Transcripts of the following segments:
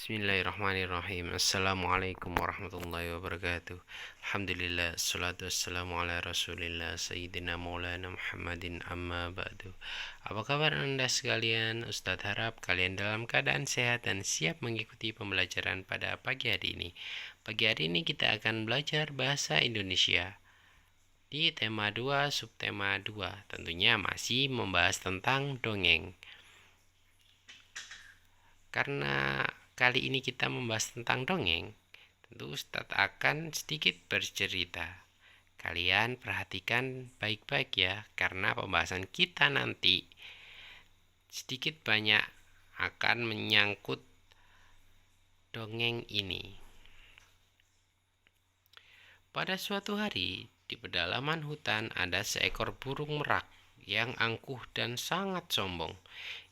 Bismillahirrahmanirrahim. Assalamualaikum warahmatullahi wabarakatuh. Alhamdulillah, assalatu wassalamu ala rasulillah Sayyidina Maulana Muhammadin amma ba'du. Apa kabar anda sekalian? Ustadz harap kalian dalam keadaan sehat dan siap mengikuti pembelajaran pada pagi hari ini. Pagi hari ini kita akan belajar bahasa Indonesia di tema 2, subtema 2. Tentunya masih membahas tentang dongeng. Karena kali ini kita membahas tentang dongeng, tentu Ustadz akan sedikit bercerita. Kalian perhatikan baik-baik ya, karena pembahasan kita nanti sedikit banyak akan menyangkut dongeng ini. Pada suatu hari, di pedalaman hutan ada seekor burung merak yang angkuh dan sangat sombong.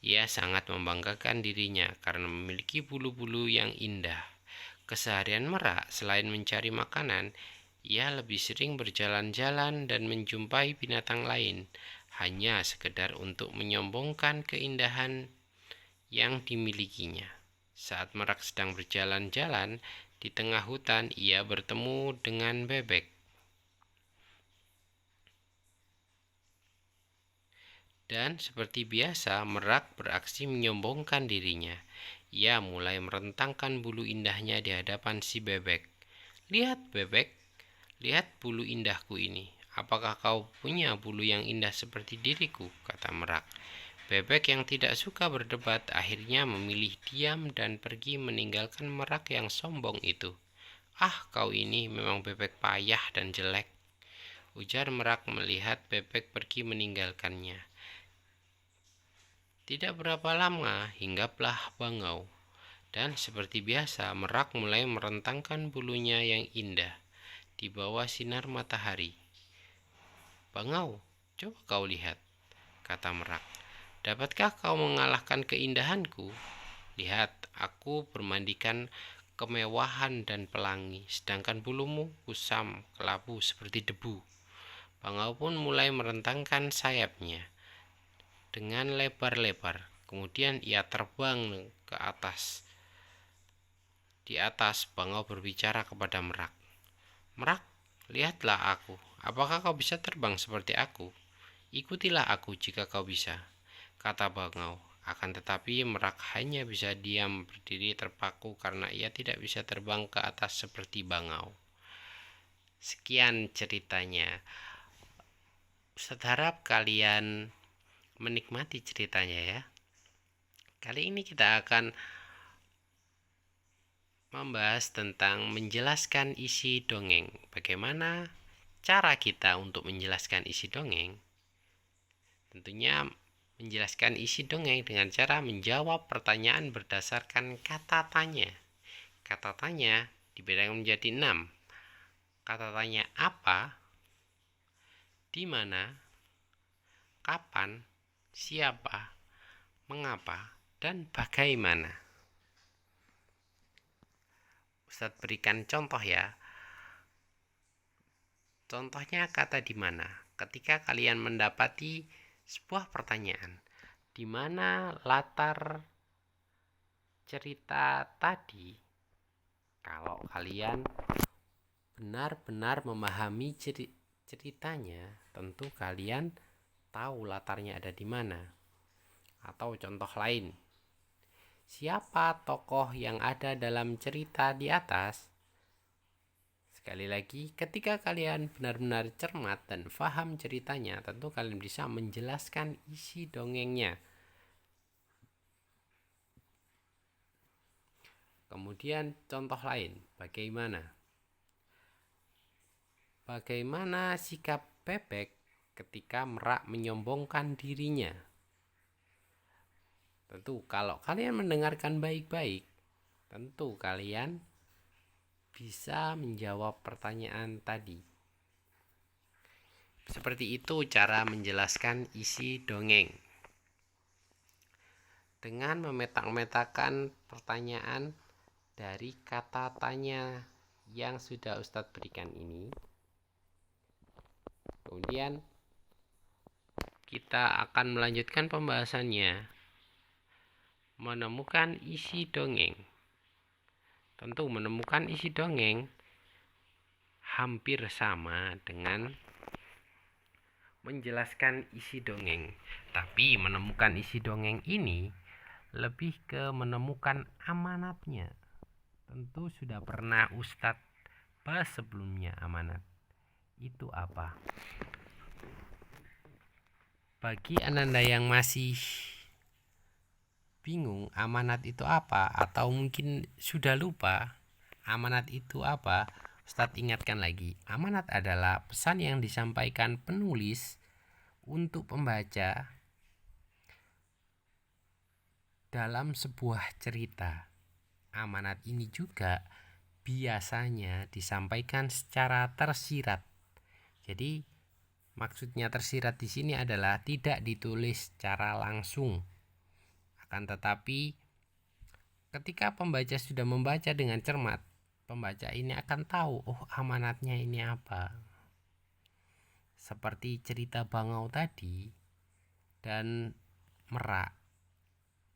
Ia sangat membanggakan dirinya karena memiliki bulu-bulu yang indah. Keseharian merak selain mencari makanan, ia lebih sering berjalan-jalan dan menjumpai binatang lain, hanya sekedar untuk menyombongkan keindahan yang dimilikinya. Saat merak sedang berjalan-jalan di tengah hutan, ia bertemu dengan bebek. Dan seperti biasa, merak beraksi menyombongkan dirinya. Ia mulai merentangkan bulu indahnya di hadapan si bebek. "Lihat, bebek, lihat bulu indahku ini. Apakah kau punya bulu yang indah seperti diriku?" kata merak. Bebek yang tidak suka berdebat akhirnya memilih diam dan pergi meninggalkan merak yang sombong itu. "Ah, kau ini memang bebek payah dan jelek," ujar merak melihat bebek pergi meninggalkannya. Tidak berapa lama hinggaplah bangau, dan seperti biasa merak mulai merentangkan bulunya yang indah di bawah sinar matahari. "Bangau, coba kau lihat," kata merak. "Dapatkah kau mengalahkan keindahanku? Lihat, aku bermandikan kemewahan dan pelangi, sedangkan bulumu kusam, kelabu seperti debu." Bangau pun mulai merentangkan sayapnya dengan lebar-lebar. Kemudian ia terbang ke atas. Di atas, bangau berbicara kepada merak. "Merak, lihatlah aku. Apakah kau bisa terbang seperti aku? Ikutilah aku jika kau bisa," kata bangau. Akan tetapi merak hanya bisa diam berdiri terpaku karena ia tidak bisa terbang ke atas seperti bangau. Sekian ceritanya. Ustadz harap kalian menikmati ceritanya ya. Kali ini kita akan membahas tentang menjelaskan isi dongeng. Bagaimana cara kita untuk menjelaskan isi dongeng? Tentunya menjelaskan isi dongeng dengan cara menjawab pertanyaan berdasarkan kata tanya. Kata tanya dibedakan menjadi 6. Kata tanya apa, di mana, kapan, siapa, mengapa, dan bagaimana. Ustadz berikan contoh ya. Contohnya kata di mana. Ketika kalian mendapati sebuah pertanyaan, di mana latar cerita tadi? Kalau kalian benar-benar memahami ceritanya, tentu kalian tahu latarnya ada di mana. Atau contoh lain, siapa tokoh yang ada dalam cerita di atas? Sekali lagi, ketika kalian benar-benar cermat dan paham ceritanya, tentu kalian bisa menjelaskan isi dongengnya. Kemudian contoh lain, bagaimana sikap bebek ketika merak menyombongkan dirinya? Tentu kalau kalian mendengarkan baik-baik, tentu kalian bisa menjawab pertanyaan tadi. Seperti itu cara menjelaskan isi dongeng. Dengan memetak-metakan pertanyaan dari kata tanya yang sudah Ustadz berikan ini. Kemudian kita akan melanjutkan pembahasannya. Menemukan isi dongeng. Tentu menemukan isi dongeng hampir sama dengan menjelaskan isi dongeng. Tapi menemukan isi dongeng ini lebih ke menemukan amanatnya. Tentu sudah pernah Ustadz bahas sebelumnya amanat. Itu apa? Bagi Ananda yang masih bingung amanat itu apa, atau mungkin sudah lupa amanat itu apa, Ustadz ingatkan lagi. Amanat adalah pesan yang disampaikan penulis untuk pembaca dalam sebuah cerita. Amanat ini juga biasanya disampaikan secara tersirat. Jadi maksudnya tersirat di sini adalah tidak ditulis secara langsung. Akan tetapi ketika pembaca sudah membaca dengan cermat, pembaca ini akan tahu, oh amanatnya ini apa. Seperti cerita Bangau tadi dan Merak.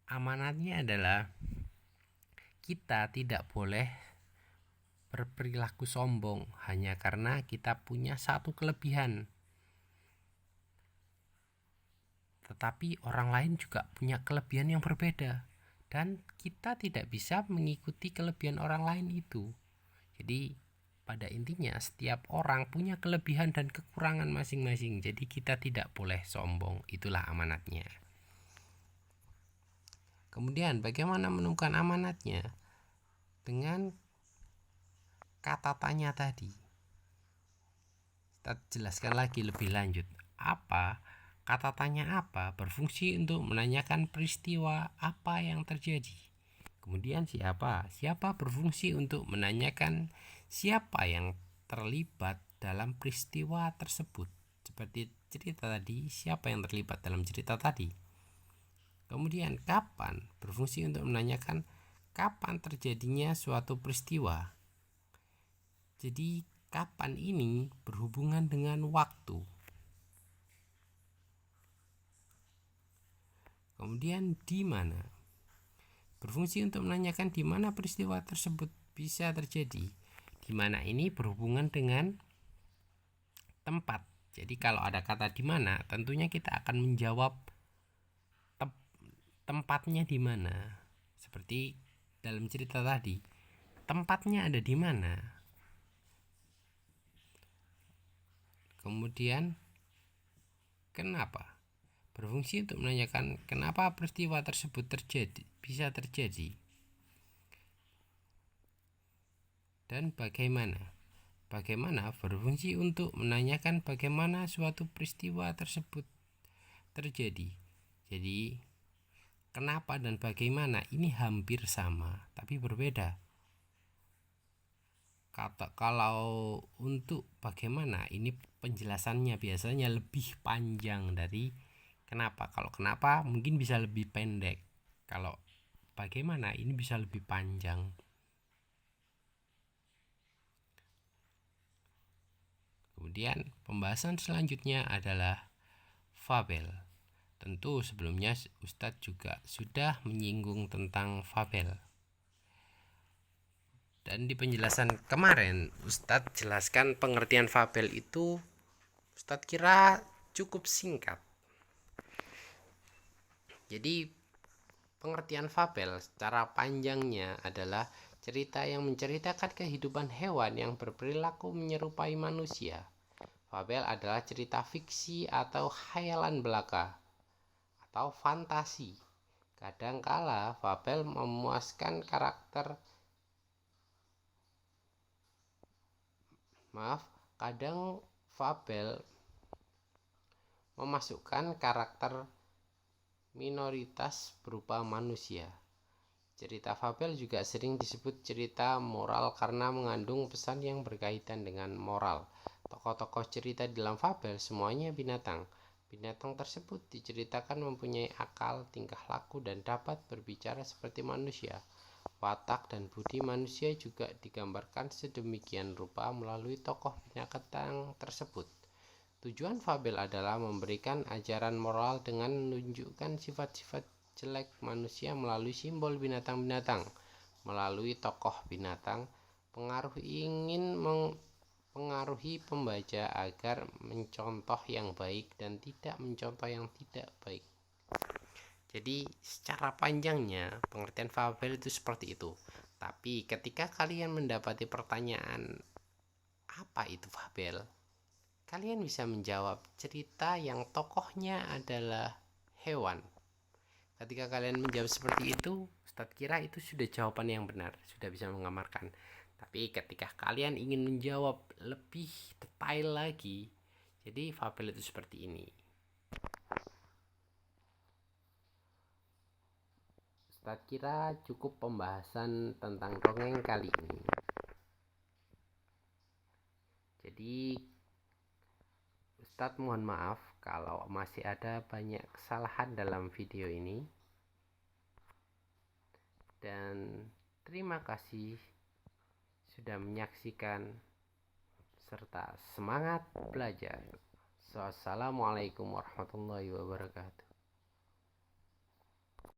Amanatnya adalah kita tidak boleh berperilaku sombong hanya karena kita punya satu kelebihan. Tetapi orang lain juga punya kelebihan yang berbeda. Dan kita tidak bisa mengikuti kelebihan orang lain itu. Jadi pada intinya setiap orang punya kelebihan dan kekurangan masing-masing. Jadi kita tidak boleh sombong. Itulah amanatnya. Kemudian bagaimana menemukan amanatnya? Dengan kata tanya tadi. Kita jelaskan lagi lebih lanjut. Apa? Kata tanya apa berfungsi untuk menanyakan peristiwa apa yang terjadi. Kemudian siapa? Siapa berfungsi untuk menanyakan siapa yang terlibat dalam peristiwa tersebut. Seperti cerita tadi, siapa yang terlibat dalam cerita tadi. Kemudian kapan berfungsi untuk menanyakan kapan terjadinya suatu peristiwa. Jadi kapan ini berhubungan dengan waktu. Kemudian di mana? Berfungsi untuk menanyakan di mana peristiwa tersebut bisa terjadi. Di mana ini berhubungan dengan tempat. Jadi kalau ada kata di mana, tentunya kita akan menjawab tempatnya di mana. Seperti dalam cerita tadi, tempatnya ada di mana. Kemudian kenapa? Berfungsi untuk menanyakan kenapa peristiwa tersebut bisa terjadi. Dan bagaimana? Bagaimana berfungsi untuk menanyakan bagaimana suatu peristiwa tersebut terjadi. Jadi kenapa dan bagaimana ini hampir sama, tapi berbeda. Kalau untuk bagaimana ini penjelasannya biasanya lebih panjang dari kenapa. Kalau kenapa mungkin bisa lebih pendek. Kalau bagaimana ini bisa lebih panjang. Kemudian pembahasan selanjutnya adalah fabel. Tentu sebelumnya Ustadz juga sudah menyinggung tentang fabel. Dan di penjelasan kemarin Ustadz jelaskan pengertian fabel itu Ustadz kira cukup singkat. Jadi pengertian fabel secara panjangnya adalah cerita yang menceritakan kehidupan hewan yang berperilaku menyerupai manusia. Fabel adalah cerita fiksi atau khayalan belaka atau fantasi. Kadangkala fabel memuaskan kadang fabel memasukkan karakter minoritas berupa manusia. Cerita fabel juga sering disebut cerita moral karena mengandung pesan yang berkaitan dengan moral. Tokoh-tokoh cerita dalam fabel semuanya binatang. Binatang tersebut diceritakan mempunyai akal, tingkah laku, dan dapat berbicara seperti manusia. Watak dan budi manusia juga digambarkan sedemikian rupa melalui tokoh binatang tersebut. Tujuan fabel adalah memberikan ajaran moral dengan menunjukkan sifat-sifat jelek manusia melalui simbol binatang-binatang. melalui tokoh binatang, pengaruh ingin mempengaruhi pembaca agar mencontoh yang baik dan tidak mencontoh yang tidak baik. Jadi secara panjangnya pengertian fabel itu seperti itu. Tapi ketika kalian mendapati pertanyaan apa itu fabel, kalian bisa menjawab cerita yang tokohnya adalah hewan. Ketika kalian menjawab seperti itu, Ustadz kira itu sudah jawaban yang benar, sudah bisa mengamarkan. Tapi ketika kalian ingin menjawab lebih detail lagi, jadi fabel itu seperti ini. Ustadz kira cukup pembahasan tentang dongeng kali ini. Jadi Ustadz mohon maaf kalau masih ada banyak kesalahan dalam video ini. Dan terima kasih sudah menyaksikan serta semangat belajar. Wassalamualaikum warahmatullahi wabarakatuh.